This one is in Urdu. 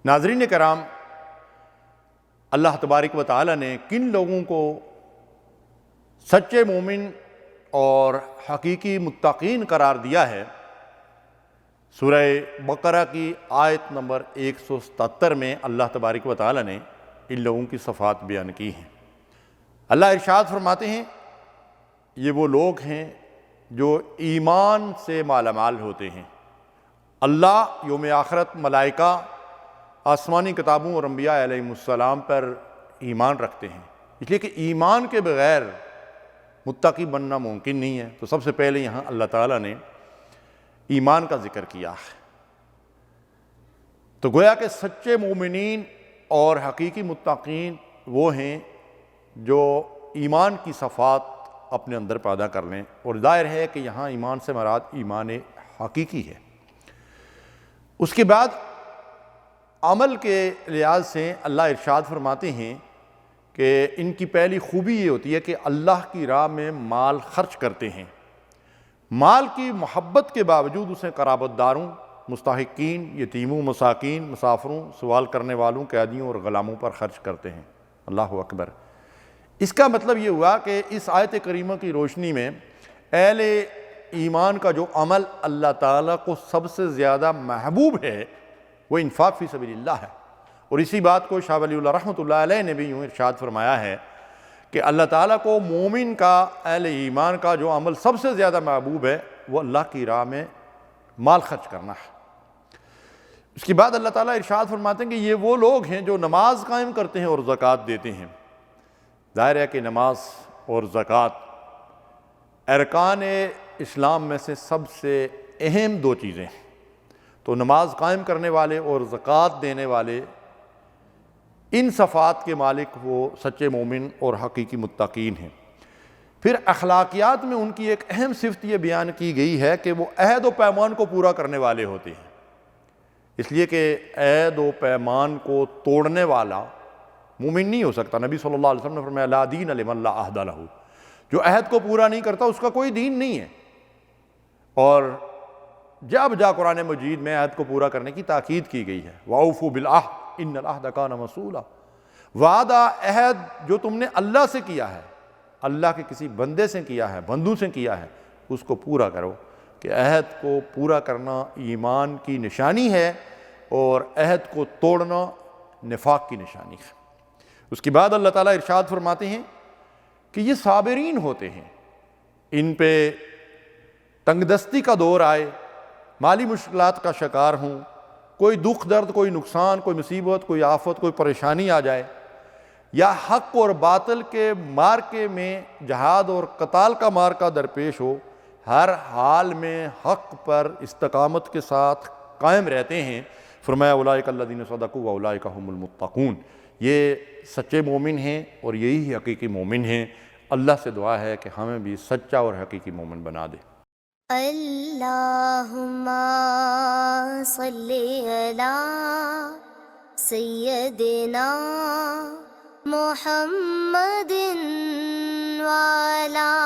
ناظرین کرام، اللہ تبارک و تعالی نے کن لوگوں کو سچے مومن اور حقیقی متقین قرار دیا ہے، سورہ بقرہ کی آیت نمبر 177 میں اللہ تبارک و تعالی نے ان لوگوں کی صفات بیان کی ہیں۔ اللہ ارشاد فرماتے ہیں، یہ وہ لوگ ہیں جو ایمان سے مالا مال ہوتے ہیں، اللہ، یوم آخرت، ملائکہ، آسمانی کتابوں اور انبیاء علیہ السلام پر ایمان رکھتے ہیں، اس لیے کہ ایمان کے بغیر متقی بننا ممکن نہیں ہے۔ تو سب سے پہلے یہاں اللہ تعالیٰ نے ایمان کا ذکر کیا ہے، تو گویا کہ سچے مومنین اور حقیقی متقین وہ ہیں جو ایمان کی صفات اپنے اندر پیدا کر لیں، اور ظاہر ہے کہ یہاں ایمان سے مراد ایمان حقیقی ہے۔ اس کے بعد عمل کے لحاظ سے اللہ ارشاد فرماتے ہیں کہ ان کی پہلی خوبی یہ ہوتی ہے کہ اللہ کی راہ میں مال خرچ کرتے ہیں، مال کی محبت کے باوجود اسے قرابت داروں، مستحقین، یتیموں، مساکین، مسافروں، سوال کرنے والوں، قیدیوں اور غلاموں پر خرچ کرتے ہیں۔ اللہ اکبر۔ اس کا مطلب یہ ہوا کہ اس آیت کریمہ کی روشنی میں اہل ایمان کا جو عمل اللہ تعالیٰ کو سب سے زیادہ محبوب ہے وہ انفاق فی سبیل اللہ ہے، اور اسی بات کو شاہ ولی اللہ رحمۃ اللہ علیہ نے بھی یوں ارشاد فرمایا ہے کہ اللہ تعالیٰ کو مومن کا، اہل ایمان کا جو عمل سب سے زیادہ محبوب ہے وہ اللہ کی راہ میں مال خرچ کرنا ہے۔ اس کے بعد اللہ تعالیٰ ارشاد فرماتے ہیں کہ یہ وہ لوگ ہیں جو نماز قائم کرتے ہیں اور زکوٰۃ دیتے ہیں۔ ظاہر ہے کہ نماز اور زکوٰۃ ارکان اسلام میں سے سب سے اہم دو چیزیں ہیں، تو نماز قائم کرنے والے اور زکوٰۃ دینے والے، ان صفات کے مالک وہ سچے مومن اور حقیقی متقین ہیں۔ پھر اخلاقیات میں ان کی ایک اہم صفت یہ بیان کی گئی ہے کہ وہ عہد و پیمان کو پورا کرنے والے ہوتے ہیں، اس لیے کہ عہد و پیمان کو توڑنے والا مومن نہیں ہو سکتا۔ نبی صلی اللہ علیہ وسلم نے فرمایا لا دین لمن لا عہد لہ، جو عہد کو پورا نہیں کرتا اس کا کوئی دین نہیں ہے۔ اور جا بجا قرآن مجید میں عہد کو پورا کرنے کی تاکید کی گئی ہے، وَأَوْفُوا بِالْعَهْدِ إِنَّ الْعَهْدَ كَانَ مَسْئُولًا۔ وعدہ، عہد جو تم نے اللہ سے کیا ہے، اللہ کے کسی بندے سے کیا ہے، بندوں سے کیا ہے، اس کو پورا کرو، کہ عہد کو پورا کرنا ایمان کی نشانی ہے اور عہد کو توڑنا نفاق کی نشانی ہے۔ اس کے بعد اللہ تعالیٰ ارشاد فرماتے ہیں کہ یہ صابرین ہوتے ہیں، ان پہ تنگ دستی کا دور آئے، مالی مشکلات کا شکار ہوں، کوئی دکھ درد، کوئی نقصان، کوئی مصیبت، کوئی آفت، کوئی پریشانی آ جائے، یا حق اور باطل کے مارکے میں جہاد اور قتال کا مارکہ درپیش ہو، ہر حال میں حق پر استقامت کے ساتھ قائم رہتے ہیں۔ فرمایا اولئک الذین صدقوا واولئک هم المتقون، یہ سچے مومن ہیں اور یہی حقیقی مومن ہیں۔ اللہ سے دعا ہے کہ ہمیں بھی سچا اور حقیقی مومن بنا دے۔ اللہم صلی علی سیدنا محمد وعلی